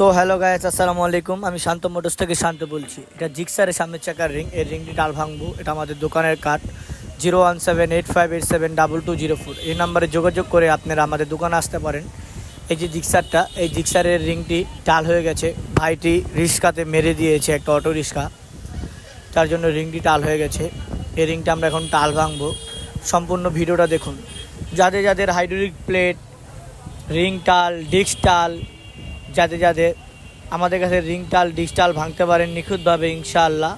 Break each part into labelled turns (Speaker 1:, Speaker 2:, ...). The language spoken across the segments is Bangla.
Speaker 1: সো হ্যালো গাইস, আসসালামু আলাইকুম। আমি শান্ত মোটরস থেকে শান্ত বলছি। এটা জিক্সারের সামনের চাকার রিং, এই রিংটি ডাল ভাঙবো। এটা আমাদের দোকানের কাঠ। 01785872204 এই নাম্বারে যোগাযোগ করে আপনারা আমাদের দোকানে আসতে পারেন। এই যে জিক্সারটা, এই জিক্সারের রিংটি ডাল হয়ে গেছে। ভাইটি রিক্সাতে মেরে দিয়েছে একটা অটো রিক্সা, তার জন্য রিংটি টাল হয়ে গেছে। এই রিংটা আমরা এখন টাল ভাঙবো। সম্পূর্ণ ভিডিওটা দেখুন। যাদের যাদের হাইড্রোলিক প্লেট, রিং টাল, ডিস্ক টাল, যাদের আমাদের কাছে রিং টাল, ডিস্ক টাল ভাঙতে পারেন নিখুঁতভাবে ইনশাআল্লাহ।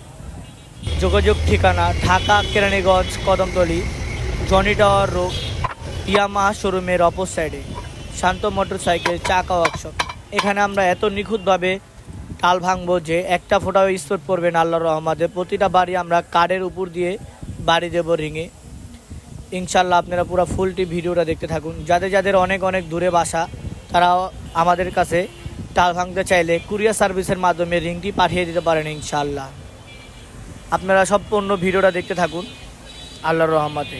Speaker 1: যোগাযোগ ঠিকানা Dhaka Keraniganj Kadamtali, Johnny tower road, Yamaha শোরুমের অপর সাইডে শান্ত মোটরসাইকেল চাকা ওয়ার্কশপ। এখানে আমরা এত নিখুঁতভাবে টাল ভাঙবো যে একটা ফোঁটাও স্পট পড়বে না আল্লাহর রহমতে। প্রতিটা বাড়ি আমরা কাঠের উপর দিয়ে বাড়ি দেবো রিংয়ে ইনশাল্লাহ। আপনারা পুরো ফুলটি ভিডিওটা দেখতে থাকুন। যাদের যাদের অনেক অনেক দূরে বাসা, তারা আমাদের কাছে টাল ভাঙতে চাইলে কুরিয়ার সার্ভিসের মাধ্যমে রিংটি পাঠিয়ে দিতে পারেন ইনশাল্লাহ। আপনারা সম্পূর্ণ ভিডিওটা দেখতে থাকুন আল্লাহর রহমতে।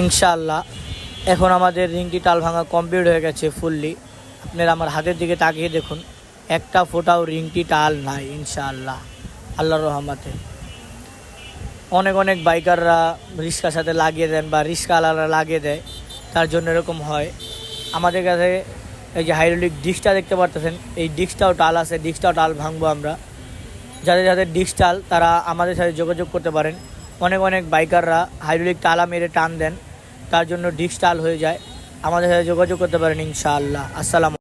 Speaker 1: ইনশাআল্লাহ এখন আমাদের রিংটি টাল ভাঙা কমপ্লিট হয়ে গেছে ফুললি। আপনারা আমার হাতের দিকে তাকিয়ে দেখুন, একটা ফোঁটাও রিংটি টাল নাই ইনশাআল্লাহ আল্লাহর রহমতে। অনেক অনেক বাইকাররা রিক্সার সাথে লাগিয়ে দেন বা রিক্সাওয়ালারা লাগিয়ে দেয়, তার জন্য এরকম হয়। আমাদের কাছে এই যে হাইড্রোলিক ডিস্কটা দেখতে পারতেছেন, এই ডিস্কটাও টাল আছে, ডিস্কটাও টাল ভাঙবো আমরা। যাদের যাদের ডিস্ক টাল তারা আমাদের সাথে যোগাযোগ করতে পারেন। অনেক অনেক বাইকাররা হাইড্রোলিক টালা মেরে টান দেন, তার জন্য ডিস্ক টাল হয়ে যায়। আমাদের সাথে যোগাযোগ করতে পারেন ইনশাআল্লাহ। আসসালামু